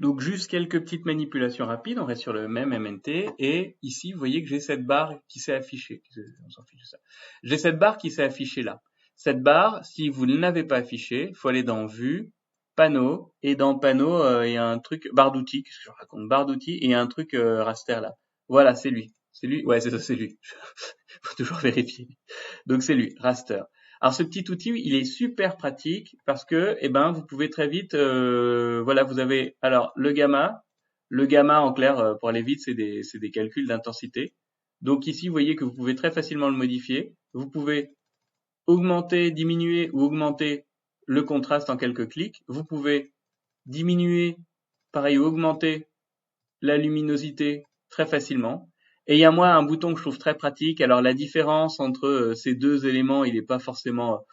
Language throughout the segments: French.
Donc juste quelques petites manipulations rapides, on reste sur le même MNT, et ici vous voyez que j'ai cette barre qui s'est affichée. On s'en fiche de ça. J'ai cette barre qui s'est affichée là. Cette barre, si vous ne l'avez pas affichée, il faut aller dans Vue, Panneau, et dans Panneau, il y a un truc, barre d'outils, qu'est-ce que je raconte, barre d'outils, et il y a un truc raster là. Voilà, c'est lui. C'est lui? Ouais, c'est ça, c'est lui. Faut toujours vérifier. Donc c'est lui, raster. Alors ce petit outil, il est super pratique parce que, eh ben, vous pouvez très vite, voilà, vous avez alors le gamma en clair pour aller vite, c'est des calculs d'intensité. Donc ici, vous voyez que vous pouvez très facilement le modifier. Vous pouvez augmenter, diminuer ou augmenter le contraste en quelques clics. Vous pouvez diminuer, pareil, ou augmenter la luminosité très facilement. Et il y a moi un bouton que je trouve très pratique. Alors la différence entre ces deux éléments, il n'est pas forcément.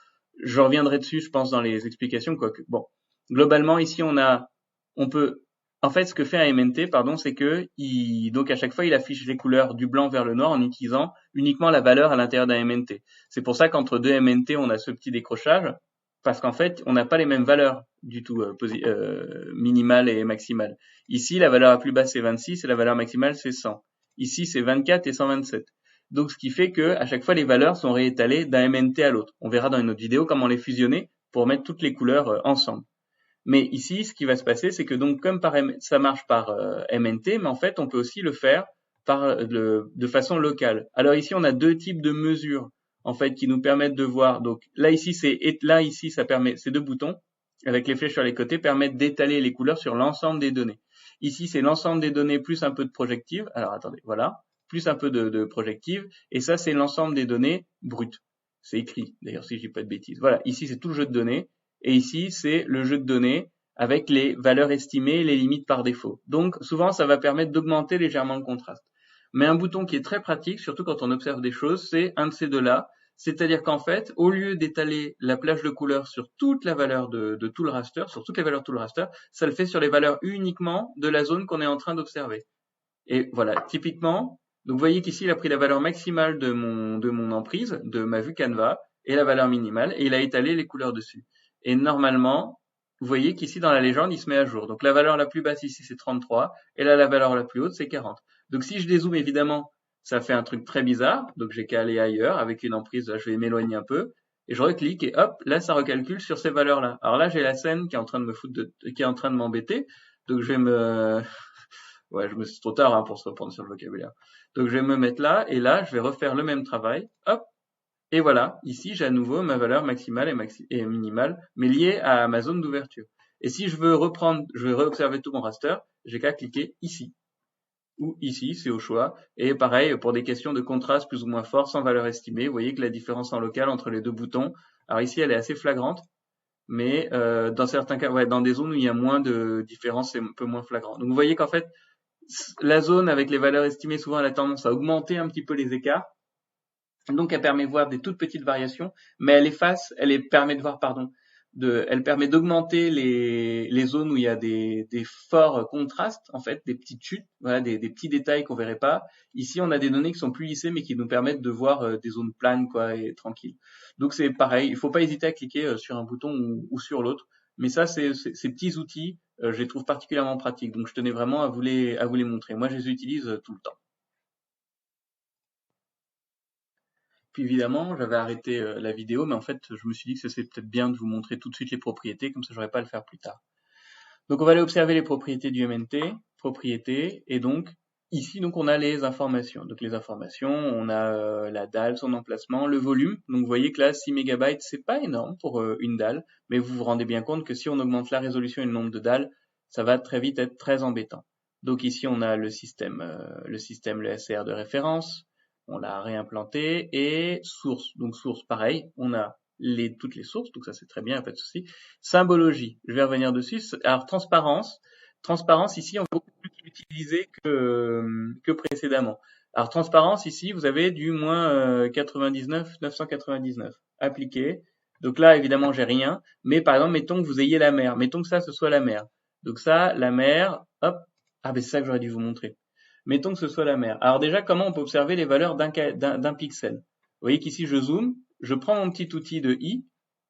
Je reviendrai dessus, je pense, dans les explications. Quoique, bon, globalement ici on peut. En fait, ce que fait un MNT, pardon, c'est que donc à chaque fois, il affiche les couleurs du blanc vers le noir en utilisant uniquement la valeur à l'intérieur d'un MNT. C'est pour ça qu'entre deux MNT, on a ce petit décrochage, parce qu'en fait, on n'a pas les mêmes valeurs du tout, minimale et maximale. Ici, la valeur la plus basse c'est 26 et la valeur maximale c'est 100. Ici, c'est 24 et 127. Donc, ce qui fait que à chaque fois, les valeurs sont réétalées d'un MNT à l'autre. On verra dans une autre vidéo comment les fusionner pour mettre toutes les couleurs ensemble. Mais ici, ce qui va se passer, c'est que donc comme ça marche par MNT, mais en fait, on peut aussi le faire de façon locale. Alors ici, on a deux types de mesures en fait qui nous permettent de voir. Donc là ici, ça permet ces deux boutons avec les flèches sur les côtés permettent d'étaler les couleurs sur l'ensemble des données. Ici, c'est l'ensemble des données plus un peu de projective. Alors attendez, voilà, plus un peu de projective. Et ça, c'est l'ensemble des données brutes. C'est écrit, d'ailleurs, si je dis pas de bêtises. Voilà, ici, c'est tout le jeu de données. Et ici, c'est le jeu de données avec les valeurs estimées et les limites par défaut. Donc, souvent, ça va permettre d'augmenter légèrement le contraste. Mais un bouton qui est très pratique, surtout quand on observe des choses, c'est un de ces deux-là. C'est-à-dire qu'en fait, au lieu d'étaler la plage de couleurs sur toute la valeur de tout le raster, sur toutes les valeurs de tout le raster, ça le fait sur les valeurs uniquement de la zone qu'on est en train d'observer. Et voilà, typiquement, donc vous voyez qu'ici, il a pris la valeur maximale de mon emprise, de ma vue Canva, et la valeur minimale, et il a étalé les couleurs dessus. Et normalement, vous voyez qu'ici, dans la légende, il se met à jour. Donc la valeur la plus basse ici, c'est 33, et là, la valeur la plus haute, c'est 40. Donc si je dézoome, évidemment, ça fait un truc très bizarre, donc j'ai qu'à aller ailleurs, avec une emprise, là, je vais m'éloigner un peu, et je reclique, et hop, là, ça recalcule sur ces valeurs-là. Alors là, j'ai la scène qui est en train de qui est en train de m'embêter, donc je vais ouais, c'est trop tard hein, pour se reprendre sur le vocabulaire. Donc je vais me mettre là, et là, je vais refaire le même travail, hop, et voilà, ici, j'ai à nouveau ma valeur maximale et minimale, mais liée à ma zone d'ouverture. Et si je veux je veux réobserver tout mon raster, j'ai qu'à cliquer ici. Ou ici, c'est au choix. Et pareil, pour des questions de contraste plus ou moins fort, sans valeur estimée, vous voyez que la différence en local entre les deux boutons, alors ici, elle est assez flagrante, mais dans certains cas, ouais, dans des zones où il y a moins de différence, c'est un peu moins flagrant. Donc vous voyez qu'en fait, la zone avec les valeurs estimées, souvent, elle a tendance à augmenter un petit peu les écarts. Donc, elle permet de voir des toutes petites variations, mais permet de voir, pardon, elle permet d'augmenter les zones où il y a des forts contrastes, en fait, des petites chutes, voilà, des petits détails qu'on verrait pas. Ici, on a des données qui sont plus lissées, mais qui nous permettent de voir des zones planes, quoi, et tranquilles. Donc, c'est pareil. Il faut pas hésiter à cliquer sur un bouton ou sur l'autre. Mais ça, ces petits outils, je les trouve particulièrement pratiques. Donc, je tenais vraiment à vous les montrer. Moi, je les utilise tout le temps. Puis évidemment, j'avais arrêté la vidéo, mais en fait, je me suis dit que c'est peut-être bien de vous montrer tout de suite les propriétés, comme ça j'aurais pas à le faire plus tard. Donc on va aller observer les propriétés du MNT, propriétés, et donc ici donc on a les informations. Donc les informations, on a la dalle, son emplacement, le volume. Donc vous voyez que là 6 MB, c'est pas énorme pour une dalle, mais vous vous rendez bien compte que si on augmente la résolution et le nombre de dalles, ça va très vite être très embêtant. Donc ici on a le système, le SCR de référence, on l'a réimplanté, et source. Donc source, pareil, on a toutes les sources, donc ça c'est très bien, pas de souci. Symbologie, je vais revenir dessus. Alors transparence, ici on va beaucoup plus l'utiliser que précédemment. Alors transparence ici, vous avez du moins 99, 999 appliqué. Donc là évidemment j'ai rien, mais par exemple mettons que vous ayez la mer, mettons que ça ce soit la mer. Donc ça, la mer, hop, ah ben c'est ça que j'aurais dû vous montrer. Mettons que ce soit la mer. Alors déjà, comment on peut observer les valeurs d'un pixel? Vous voyez qu'ici, je zoome, je prends mon petit outil de i,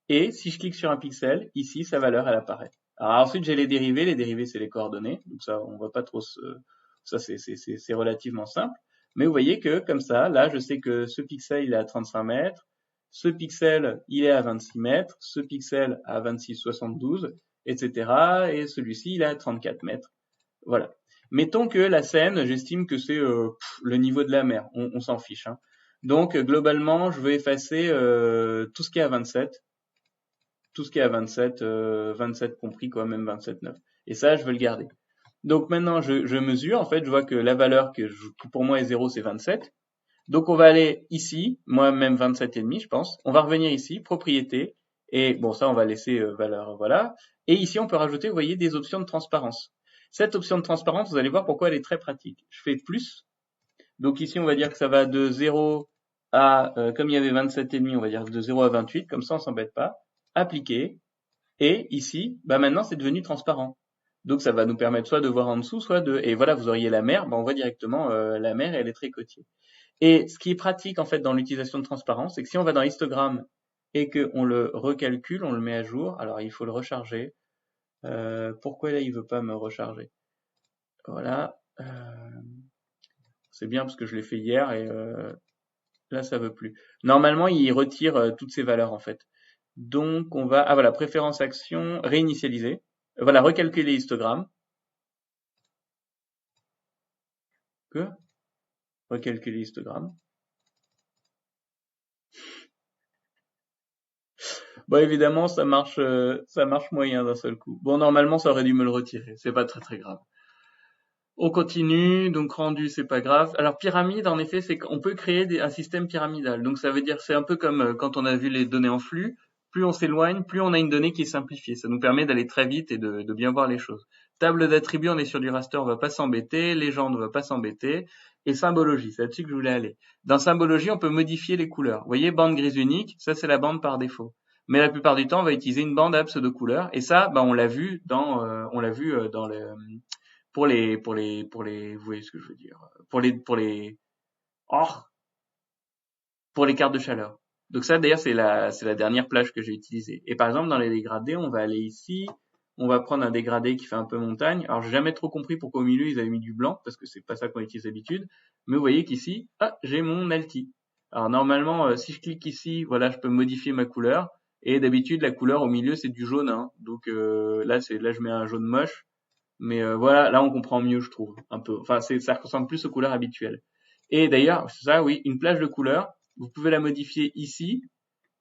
et si je clique sur un pixel, ici, sa valeur, elle apparaît. Alors ensuite, j'ai les dérivés. Les dérivés, c'est les coordonnées. Donc ça, on va pas trop ça, c'est relativement simple. Mais vous voyez que comme ça, là, je sais que ce pixel, il est à 35 mètres. Ce pixel, il est à 26 mètres. Ce pixel à 26,72, etc. Et celui-ci, il est à 34 mètres. Voilà. Mettons que la Seine, j'estime que c'est le niveau de la mer. On s'en fiche, hein. Donc globalement, je veux effacer tout ce qui est à 27, tout ce qui est à 27, 27 compris quoi, même 27,9. Et ça, je veux le garder. Donc maintenant, je mesure. En fait, je vois que la valeur que pour moi est 0, c'est 27. Donc on va aller ici, moi même 27,5, je pense. On va revenir ici, propriété. Et bon, ça, on va laisser valeur, voilà. Et ici, on peut rajouter, vous voyez, des options de transparence. Cette option de transparence, vous allez voir pourquoi elle est très pratique. Je fais plus. Donc ici, on va dire que ça va de 0 à, comme il y avait 27,5, on va dire de 0 à 28. Comme ça, on s'embête pas. Appliquer. Et ici, bah maintenant, c'est devenu transparent. Donc ça va nous permettre soit de voir en dessous, soit de... Et voilà, vous auriez la mer, bah on voit directement la mer et elle est très côtier. Et ce qui est pratique en fait dans l'utilisation de transparence, c'est que si on va dans histogramme et qu'on le recalcule, on le met à jour, alors il faut le recharger. Pourquoi là il veut pas me recharger? Voilà. C'est bien parce que je l'ai fait hier et là ça veut plus. Normalement il retire toutes ces valeurs en fait. Donc on va... Ah voilà, préférence action, réinitialiser. Voilà, recalculer histogramme. Que recalculer histogramme. Bon, évidemment, ça marche moyen d'un seul coup. Bon, normalement, ça aurait dû me le retirer. C'est pas très très grave. On continue, donc rendu, c'est pas grave. Alors pyramide, en effet, c'est qu'on peut créer un système pyramidal. Donc ça veut dire, c'est un peu comme quand on a vu les données en flux. Plus on s'éloigne, plus on a une donnée qui est simplifiée. Ça nous permet d'aller très vite et de bien voir les choses. Table d'attributs, on est sur du raster, on va pas s'embêter. Légende, on va pas s'embêter. Et symbologie, c'est là-dessus que je voulais aller. Dans symbologie, on peut modifier les couleurs. Vous voyez, bande grise unique, ça c'est la bande par défaut. Mais la plupart du temps, on va utiliser une bande à pseudo couleur. Et ça, bah, on l'a vu dans le vous voyez ce que je veux dire, oh, pour les cartes de chaleur. Donc ça, d'ailleurs, c'est la dernière plage que j'ai utilisée. Et par exemple, dans les dégradés, on va aller ici, on va prendre un dégradé qui fait un peu montagne. Alors, j'ai jamais trop compris pourquoi au milieu ils avaient mis du blanc, parce que c'est pas ça qu'on utilise d'habitude. Mais vous voyez qu'ici, ah, j'ai mon alti. Alors normalement, si je clique ici, voilà, je peux modifier ma couleur. Et d'habitude, la couleur au milieu, c'est du jaune, hein. Donc là, je mets un jaune moche. Mais voilà, là on comprend mieux, je trouve, un peu. Enfin, ça ressemble plus aux couleurs habituelles. Et d'ailleurs, c'est ça, oui, une plage de couleurs, vous pouvez la modifier ici,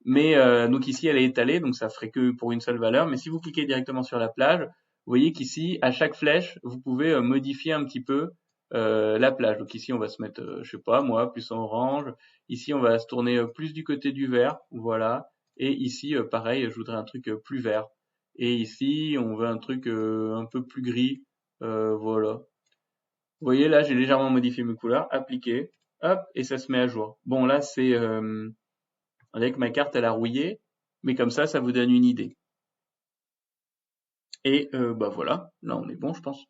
mais donc ici elle est étalée, donc ça ferait que pour une seule valeur. Mais si vous cliquez directement sur la plage, vous voyez qu'ici, à chaque flèche, vous pouvez modifier un petit peu la plage. Donc ici, on va se mettre, je sais pas moi, plus en orange. Ici, on va se tourner plus du côté du vert, voilà. Et ici, pareil, je voudrais un truc plus vert. Et ici, on veut un truc un peu plus gris, voilà. Vous voyez là, j'ai légèrement modifié mes couleurs, appliquer, hop, et ça se met à jour. Bon là, c'est avec ma carte, elle a rouillé, mais comme ça vous donne une idée. Et bah voilà, là on est bon, je pense.